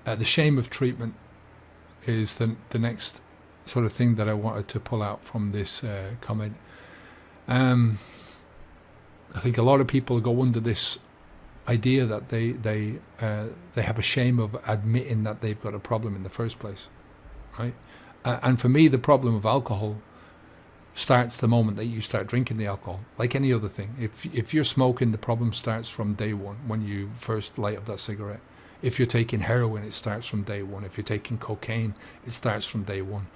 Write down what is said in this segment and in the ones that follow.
The shame of treatment is the next sort of thing that I wanted to pull out from this comment. I think a lot of people go under this idea that they have a shame of admitting that they've got a problem in the first place, right? And for me, the problem of alcohol starts the moment that you start drinking the alcohol. Like any other thing, if you're smoking, the problem starts from day one when you first light up that cigarette. If you're taking heroin, it starts from day one. If you're taking cocaine, it starts from day one.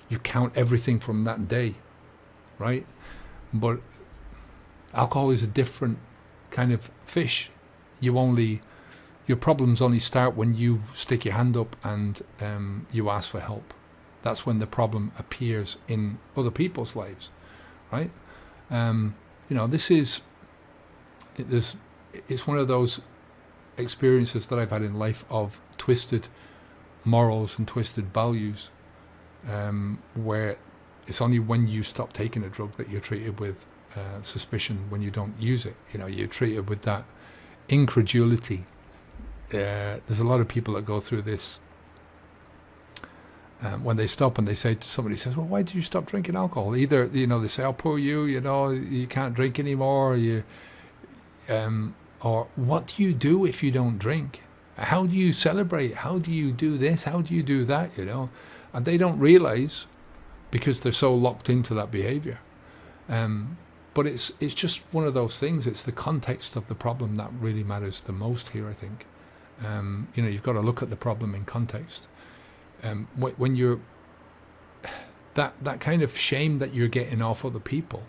You count everything from that day, right? But alcohol is a different kind of fish. Your problems only start when you stick your hand up and you ask for help. That's when the problem appears in other people's lives, right? It's one of those experiences that I've had in life of twisted morals and twisted values, where it's only when you stop taking a drug that you're treated with suspicion when you don't use it. You're treated with that incredulity. There's a lot of people that go through this. When they stop and they say to somebody, says, well, why did you stop drinking alcohol? Either, they say, oh, poor you, you can't drink anymore, or what do you do if you don't drink? How do you celebrate? How do you do this? How do you do that? And they don't realize, because they're so locked into that behavior. But it's just one of those things. It's the context of the problem that really matters the most here, I think. You've got to look at the problem in context. When you're that kind of shame that you're getting off other people,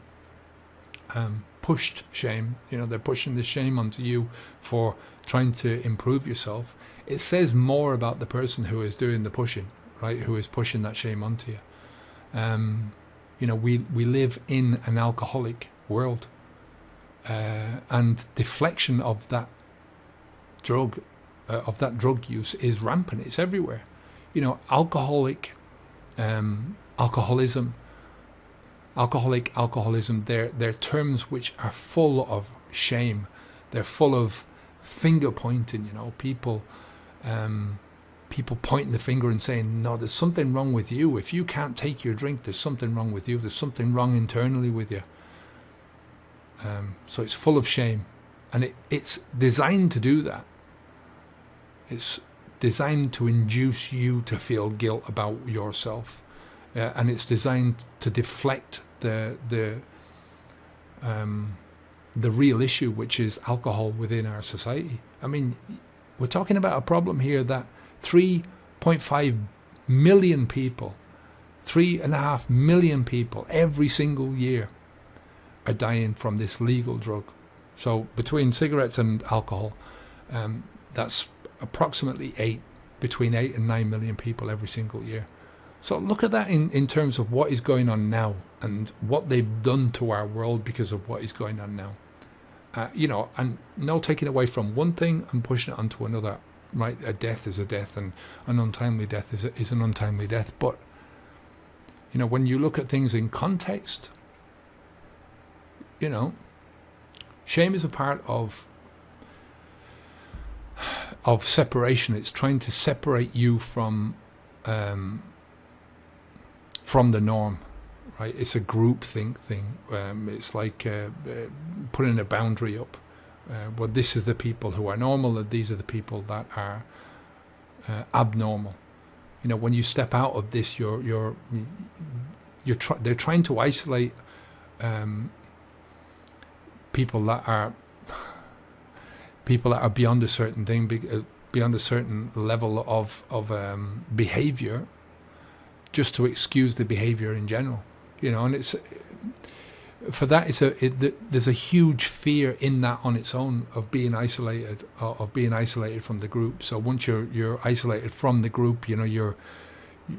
pushed shame, they're pushing the shame onto you for trying to improve yourself. It says more about the person who is doing the pushing, right? Who is pushing that shame onto you. We live in an alcoholic world, and deflection of that drug use is rampant. It's everywhere. Alcoholism, they're terms which are full of shame. They're full of finger pointing, people pointing the finger and saying, no, there's something wrong with you. If you can't take your drink, there's something wrong with you. There's something wrong internally with you. So it's full of shame, and it's designed to do that. It's designed to induce you to feel guilt about yourself, and it's designed to deflect the real issue, which is alcohol within our society. I mean, we're talking about a problem here that 3.5 million people, 3.5 million people every single year are dying from this legal drug. So between cigarettes and alcohol, that's approximately between 8 and 9 million people every single year. So look at that in terms of what is going on now and what they've done to our world because of what is going on now. And no taking away from one thing and pushing it onto another, right? A death is a death, and an untimely death is an untimely death. But, when you look at things in context, shame is a part of separation. It's trying to separate you from the norm, right? It's a groupthink thing. It's like putting a boundary up. Well, this is the people who are normal, and these are the people that are abnormal. When you step out of this, they're trying to isolate people that are beyond a certain thing, beyond a certain level of behavior, just to excuse the behavior in general, and it's for that. There's a huge fear in that on its own of being isolated, from the group. So once you're isolated from the group, you're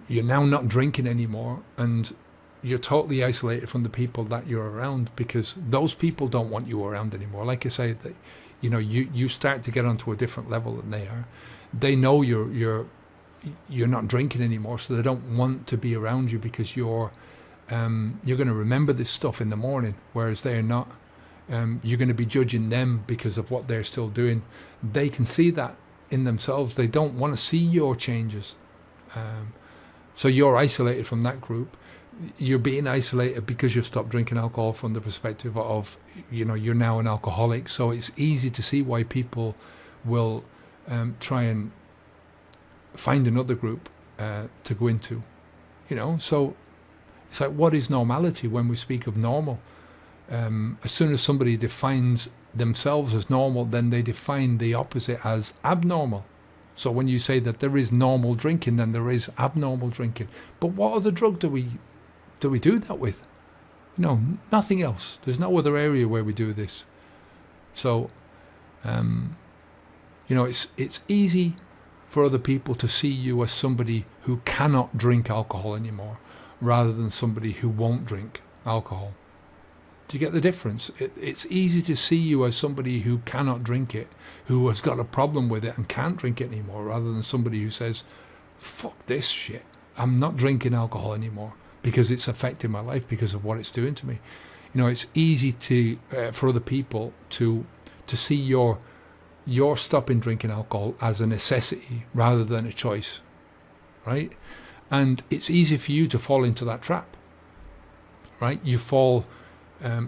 now not drinking anymore, and you're totally isolated from the people that you're around, because those people don't want you around anymore. Like I say, that you start to get onto a different level than they are. They know you're not drinking anymore, so they don't want to be around you, because you're going to remember this stuff in the morning, whereas they're not. You're going to be judging them because of what they're still doing. They can see that in themselves. They don't want to see your changes. So you're isolated from that group. You're being isolated because you've stopped drinking alcohol from the perspective of, you're now an alcoholic. So it's easy to see why people will try and find another group to go into. So it's like, what is normality when we speak of normal? As soon as somebody defines themselves as normal, then they define the opposite as abnormal. So when you say that there is normal drinking, then there is abnormal drinking. But what other drug do we do that with? Nothing else. There's no other area where we do this. So, it's easy for other people to see you as somebody who cannot drink alcohol anymore, rather than somebody who won't drink alcohol. Do you get the difference? It's easy to see you as somebody who cannot drink it, who has got a problem with it and can't drink it anymore, rather than somebody who says, fuck this shit, I'm not drinking alcohol anymore because it's affecting my life because of what it's doing to me. It's easy to for other people to see your stopping drinking alcohol as a necessity rather than a choice, right? And it's easy for you to fall into that trap, right? You fall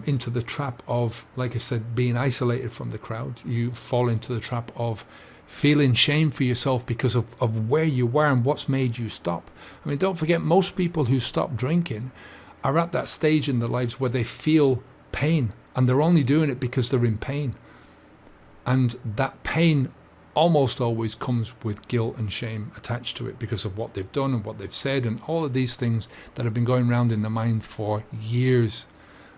into the trap of, like I said, being isolated from the crowd. You fall into the trap of feeling shame for yourself because of where you were and what's made you stop. I mean, don't forget, most people who stop drinking are at that stage in their lives where they feel pain, and they're only doing it because they're in pain. And that pain almost always comes with guilt and shame attached to it because of what they've done and what they've said and all of these things that have been going around in their mind for years.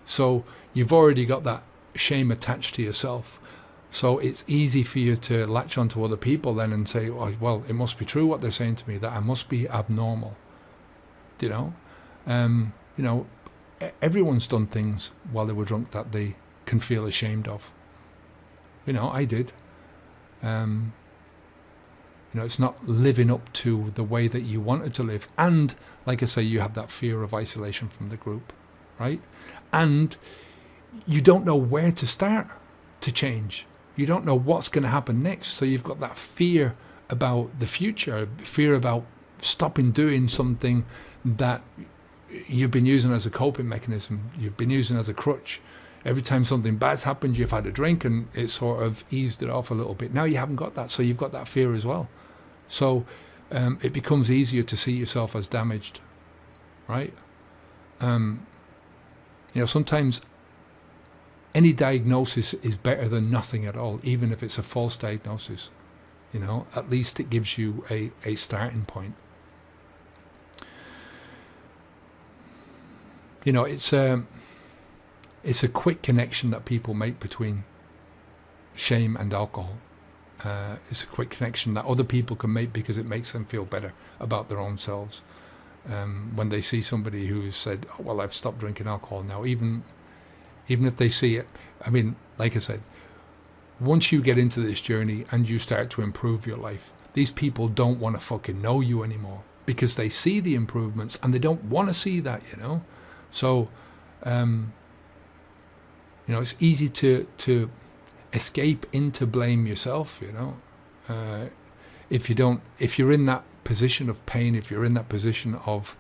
So you've already got that shame attached to yourself. So it's easy for you to latch onto other people then and say, well, it must be true what they're saying to me, that I must be abnormal. Everyone's done things while they were drunk that they can feel ashamed of. I did. It's not living up to the way that you wanted to live. And like I say, you have that fear of isolation from the group, right? And you don't know where to start to change. You don't know what's going to happen next. So you've got that fear about the future, fear about stopping doing something that you've been using as a coping mechanism, you've been using as a crutch. Every time something bad's happened, you've had a drink and it sort of eased it off a little bit. Now you haven't got that, so you've got that fear as well. So it becomes easier to see yourself as damaged, right? Sometimes any diagnosis is better than nothing at all, even if it's a false diagnosis. At least it gives you a starting point. It's a quick connection that people make between shame and alcohol. It's a quick connection that other people can make because it makes them feel better about their own selves. When they see somebody who's said, oh, well, I've stopped drinking alcohol now, even if they see it. I mean, like I said, once you get into this journey and you start to improve your life, these people don't want to fucking know you anymore because they see the improvements and they don't want to see that, So, it's easy to escape into blame yourself, if you're in that position of pain, if you're in that position of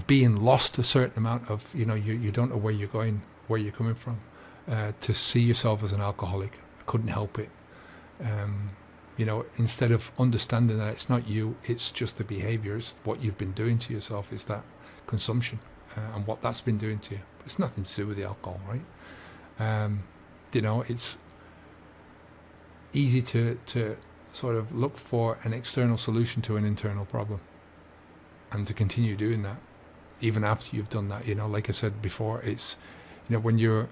being lost a certain amount of, you don't know where you're going, where you're coming from, to see yourself as an alcoholic. I couldn't help it. Instead of understanding that it's not you, it's just the behavior, it's what you've been doing to yourself, is that consumption and what that's been doing to you. It's nothing to do with the alcohol, right? It's easy to sort of look for an external solution to an internal problem and to continue doing that even after you've done that. Like I said before, it's when you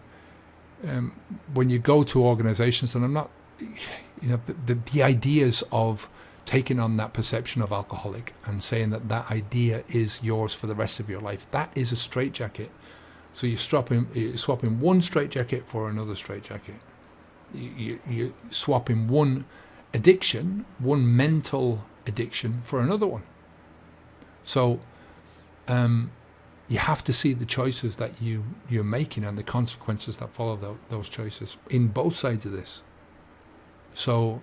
go to organizations, and I'm not the ideas of taking on that perception of alcoholic and saying that idea is yours for the rest of your life, that is a straitjacket. So you're swapping one straitjacket for another straitjacket. You're swapping one addiction, one mental addiction, for another one. So you have to see the choices that you're making and the consequences that follow those choices in both sides of this. So,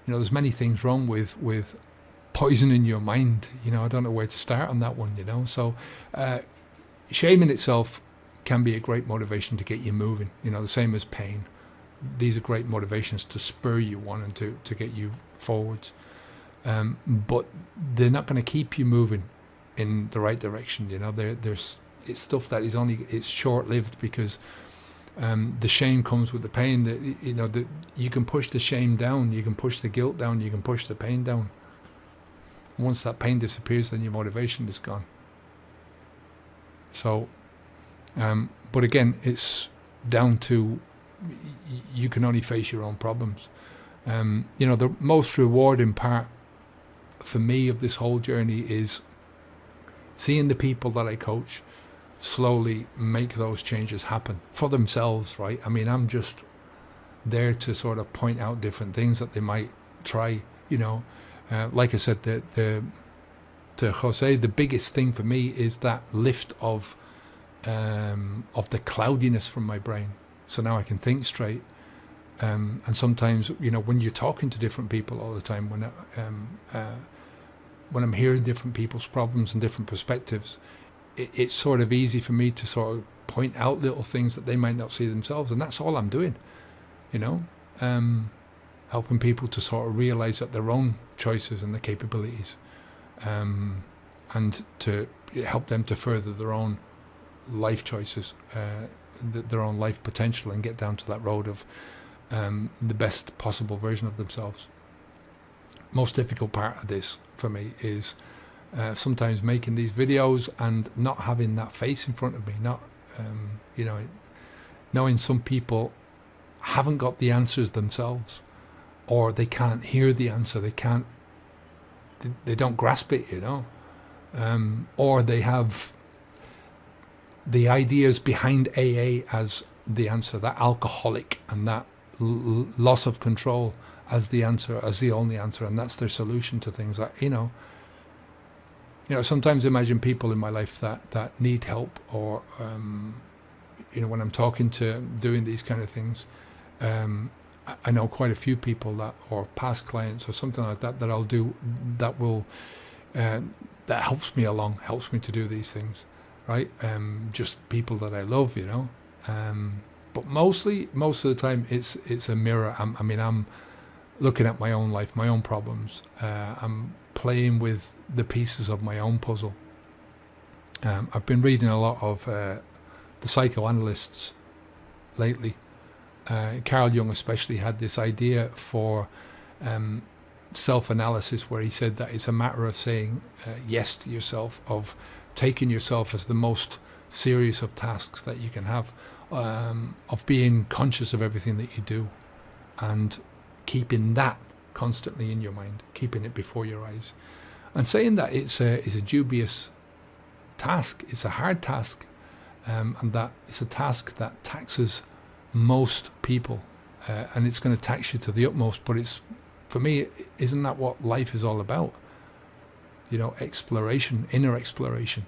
there's many things wrong with poisoning your mind. I don't know where to start on that one. So shame in itself can be a great motivation to get you moving. The same as pain. These are great motivations to spur you on and to get you forwards. But they're not going to keep you moving in the right direction. It's stuff that it's short-lived, because the shame comes with the pain. That you can push the shame down, you can push the guilt down, you can push the pain down. Once that pain disappears, then your motivation is gone. So, but again, it's down to you can only face your own problems. The most rewarding part for me of this whole journey is seeing the people that I coach slowly make those changes happen for themselves, right? I mean, I'm just there to sort of point out different things that they might try. Like I said, to Jose, the biggest thing for me is that lift of the cloudiness from my brain. So now I can think straight. And sometimes, when you're talking to different people all the time, when I'm hearing different people's problems and different perspectives, it's sort of easy for me to sort of point out little things that they might not see themselves, and that's all I'm doing. Helping people to sort of realize that their own choices and their capabilities, and to help them to further their own life choices, their own life potential, and get down to that road of the best possible version of themselves. Most difficult part of this for me is sometimes making these videos and not having that face in front of me, not knowing some people haven't got the answers themselves, or they can't hear the answer, they don't grasp it, or they have the ideas behind AA as the answer, that alcoholic and that loss of control as the answer, as the only answer, and that's their solution to things. That sometimes imagine people in my life that need help, or when I'm talking to doing these kind of things, I know quite a few people that, or past clients or something like that, that I'll do that will that helps me along, helps me to do these things, right? Just people that I love, but most of the time it's a mirror. I'm looking at my own life, my own problems. I'm playing with the pieces of my own puzzle. I've been reading a lot of the psychoanalysts lately. Carl Jung especially had this idea for self-analysis, where he said that it's a matter of saying yes to yourself, of taking yourself as the most serious of tasks that you can have, of being conscious of everything that you do, and keeping that constantly in your mind, keeping it before your eyes, and saying that it's a dubious task, it's a hard task, and that it's a task that taxes most people, and it's going to tax you to the utmost. But it's, for me, isn't that what life is all about? Exploration, inner exploration,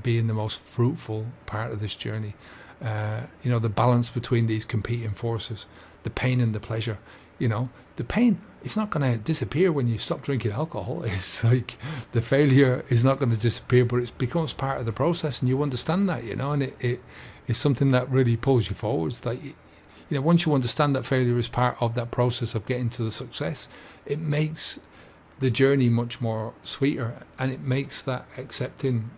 being the most fruitful part of this journey. The balance between these competing forces, the pain and the pleasure. The pain, it's not going to disappear when you stop drinking alcohol. It's like the failure is not going to disappear, but it becomes part of the process, and you understand that, and it is something that really pulls you forwards. Like, once you understand that failure is part of that process of getting to the success, it makes the journey much more sweeter, and it makes that accepting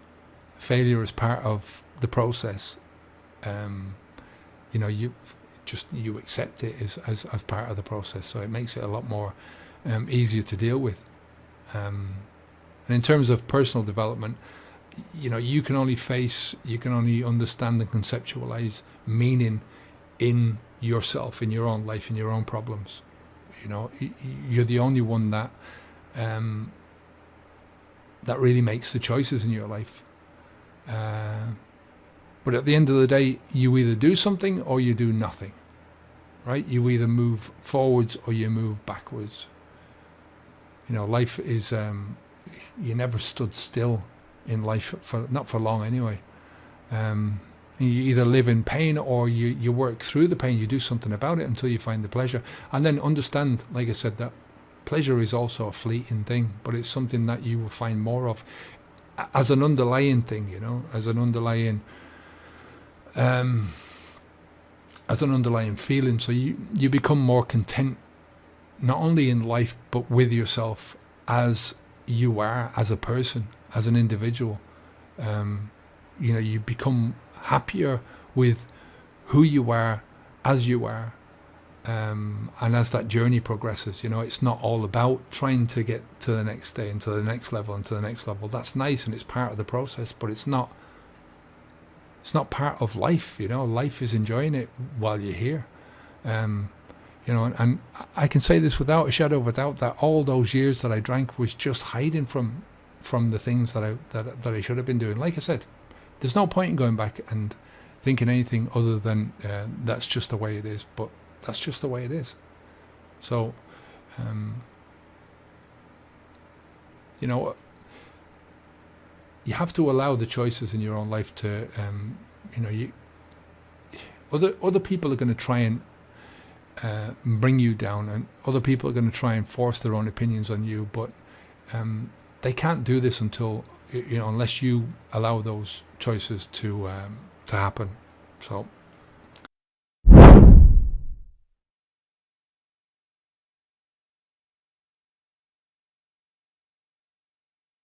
failure as part of the process. You accept it as part of the process, so it makes it a lot more easier to deal with. And in terms of personal development, you can only understand and conceptualize meaning in yourself, in your own life, in your own problems. You're the only one that really makes the choices in your life. But at the end of the day, you either do something or you do nothing, right? You either move forwards or you move backwards. Life is, you never stood still in life, not for long anyway. And you either live in pain or you work through the pain. You do something about it until you find the pleasure. And then understand, like I said, that pleasure is also a fleeting thing, but it's something that you will find more of as an underlying thing, you know, as an underlying feeling. So you become more content, not only in life, but with yourself as you are, as a person, as an individual. You know, you become happier with who you are, as you are. And as that journey progresses, you know, it's not all about trying to get to the next day and to the next level and to the next level. That's nice and it's part of the process, but it's not part of life. You know, life is enjoying it while you're here. You know, and I can say this without a shadow of a doubt, that all those years that I drank was just hiding from the things that I should have been doing. Like I said, there's no point in going back and thinking anything other than that's just the way it is. But that's just the way it is. So, you know, you have to allow the choices in your own life to, you know, other people are going to try and bring you down, and other people are going to try and force their own opinions on you, but they can't do this until, you know, unless you allow those choices to happen. So